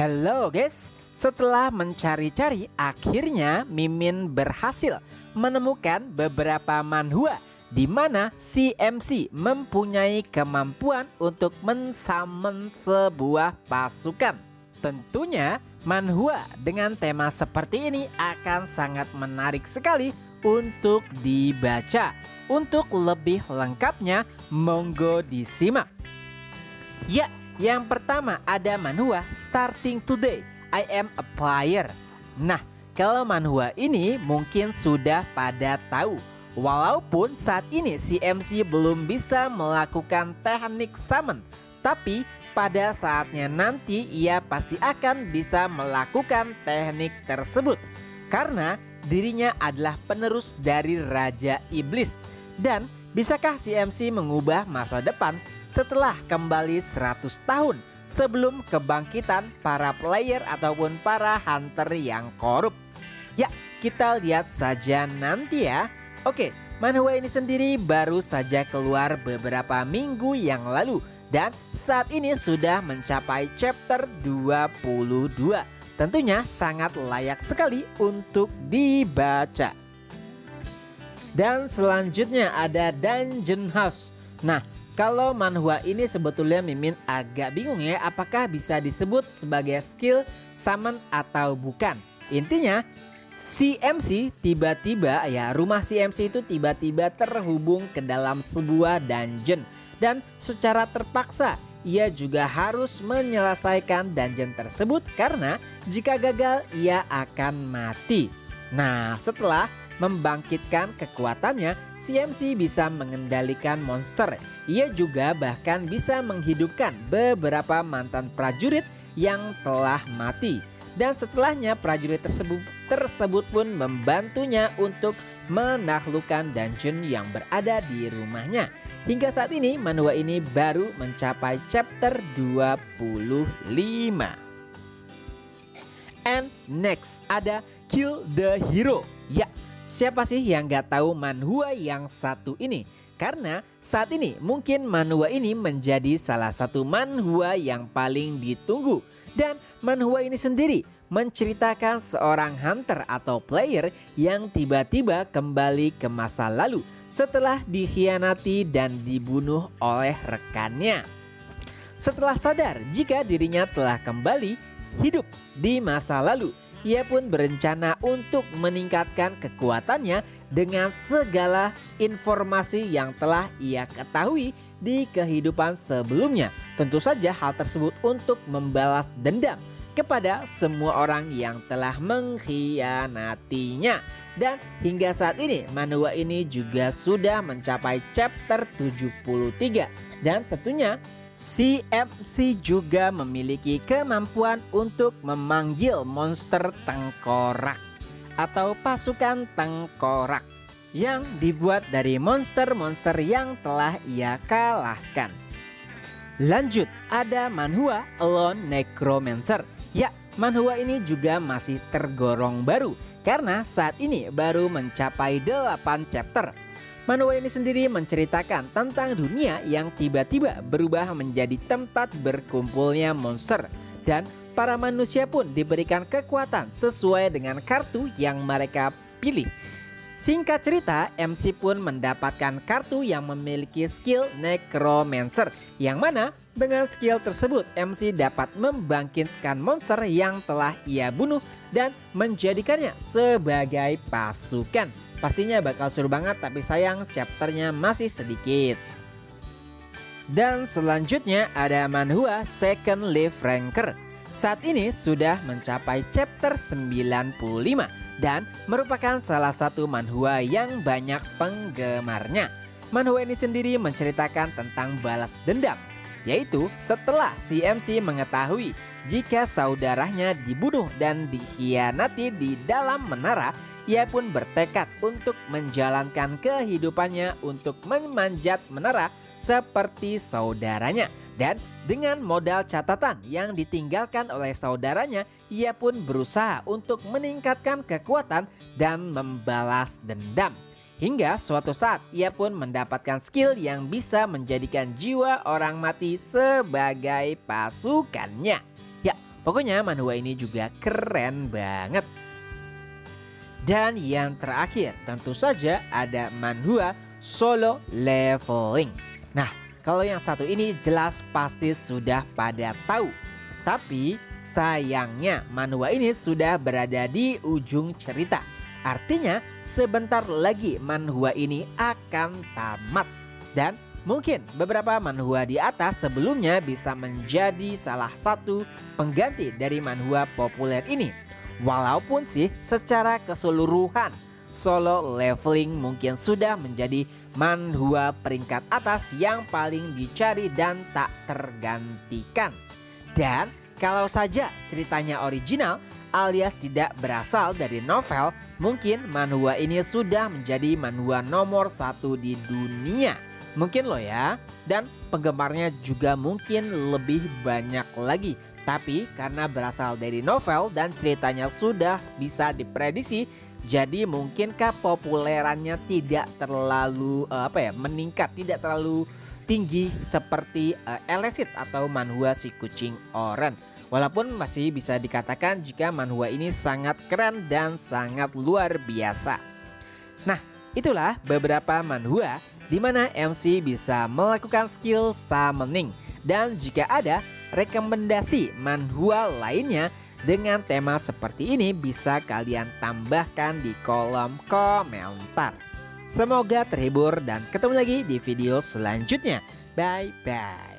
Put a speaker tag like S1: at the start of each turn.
S1: Halo guys, setelah mencari-cari akhirnya Mimin berhasil menemukan beberapa manhwa di mana CMC mempunyai kemampuan untuk mensummon sebuah pasukan. Tentunya manhwa dengan tema seperti ini akan sangat menarik sekali untuk dibaca. Untuk lebih lengkapnya monggo disimak. Ya, yang pertama ada manhwa Starting Today, I Am a Player. Nah, kalau manhwa ini mungkin sudah pada tahu. Walaupun saat ini CMC belum bisa melakukan teknik summon, tapi pada saatnya nanti ia pasti akan bisa melakukan teknik tersebut. Karena dirinya adalah penerus dari Raja Iblis. Dan bisakah CMC mengubah masa depan setelah kembali 100 tahun sebelum kebangkitan para player ataupun para hunter yang korup? Ya, kita lihat saja nanti ya. Oke, manhwa ini sendiri baru saja keluar beberapa minggu yang lalu dan saat ini sudah mencapai chapter 22. Tentunya sangat layak sekali untuk dibaca. Dan selanjutnya ada Dungeon House. Nah, kalau manhwa ini sebetulnya Mimin agak bingung ya, apakah bisa disebut sebagai skill summon atau bukan. Intinya CMC tiba-tiba ya, rumah CMC itu tiba-tiba terhubung ke dalam sebuah dungeon. Dan secara terpaksa ia juga harus menyelesaikan dungeon tersebut karena jika gagal ia akan mati. Nah, setelah membangkitkan kekuatannya, CMC bisa mengendalikan monster. Ia juga bahkan bisa menghidupkan beberapa mantan prajurit yang telah mati. Dan setelahnya prajurit tersebut pun membantunya untuk menaklukkan dungeon yang berada di rumahnya. Hingga saat ini manhwa ini baru mencapai chapter 25. And next ada Kill the Hero. Ya, siapa sih yang gak tahu manhwa yang satu ini? Karena saat ini mungkin manhwa ini menjadi salah satu manhwa yang paling ditunggu. Dan manhwa ini sendiri menceritakan seorang hunter atau player yang tiba-tiba kembali ke masa lalu setelah dikhianati dan dibunuh oleh rekannya. Setelah sadar jika dirinya telah kembali hidup di masa lalu, ia pun berencana untuk meningkatkan kekuatannya dengan segala informasi yang telah ia ketahui di kehidupan sebelumnya. Tentu saja hal tersebut untuk membalas dendam kepada semua orang yang telah mengkhianatinya. Dan hingga saat ini manhwa ini juga sudah mencapai chapter 73. Dan tentunya CMC juga memiliki kemampuan untuk memanggil monster tengkorak atau pasukan tengkorak yang dibuat dari monster-monster yang telah ia kalahkan. Lanjut, ada manhwa Alone Necromancer. Ya, manhwa ini juga masih tergolong baru karena saat ini baru mencapai 8 chapter. Manhwa ini sendiri menceritakan tentang dunia yang tiba-tiba berubah menjadi tempat berkumpulnya monster. Dan para manusia pun diberikan kekuatan sesuai dengan kartu yang mereka pilih. Singkat cerita, MC pun mendapatkan kartu yang memiliki skill Necromancer, yang mana dengan skill tersebut MC dapat membangkitkan monster yang telah ia bunuh dan menjadikannya sebagai pasukan. Pastinya bakal seru banget, tapi sayang chapternya masih sedikit. Dan selanjutnya ada manhwa Second Life Ranker. Saat ini sudah mencapai chapter 95 dan merupakan salah satu manhwa yang banyak penggemarnya. Manhwa ini sendiri menceritakan tentang balas dendam, yaitu setelah CMC mengetahui jika saudaranya dibunuh dan dikhianati di dalam menara, ia pun bertekad untuk menjalankan kehidupannya untuk memanjat menara seperti saudaranya. Dan dengan modal catatan yang ditinggalkan oleh saudaranya, ia pun berusaha untuk meningkatkan kekuatan dan membalas dendam. Hingga suatu saat ia pun mendapatkan skill yang bisa menjadikan jiwa orang mati sebagai pasukannya. Ya, Pokoknya manhwa ini juga keren banget. Dan yang terakhir tentu saja ada manhwa Solo Leveling. Nah, kalau yang satu ini jelas pasti sudah pada tahu. Tapi sayangnya manhwa ini sudah berada di ujung cerita. Artinya sebentar lagi manhwa ini akan tamat. Dan mungkin beberapa manhwa di atas sebelumnya bisa menjadi salah satu pengganti dari manhwa populer ini. Walaupun sih secara keseluruhan Solo Leveling mungkin sudah menjadi manhwa peringkat atas yang paling dicari dan tak tergantikan. Dan kalau saja ceritanya original alias tidak berasal dari novel, mungkin manhwa ini sudah menjadi manhwa nomor 1 di dunia. Mungkin loh ya. Dan penggemarnya juga mungkin lebih banyak lagi. Tapi karena berasal dari novel dan ceritanya sudah bisa diprediksi, jadi mungkin kepopulerannya tidak terlalu meningkat, tidak terlalu tinggi seperti Elesit atau manhwa si kucing oranye. Walaupun masih bisa dikatakan jika manhwa ini sangat keren dan sangat luar biasa. Nah, itulah beberapa manhwa di mana MC bisa melakukan skill summoning. Dan jika ada rekomendasi manhwa lainnya dengan tema seperti ini, bisa kalian tambahkan di kolom komentar. Semoga terhibur dan ketemu lagi di video selanjutnya. Bye bye.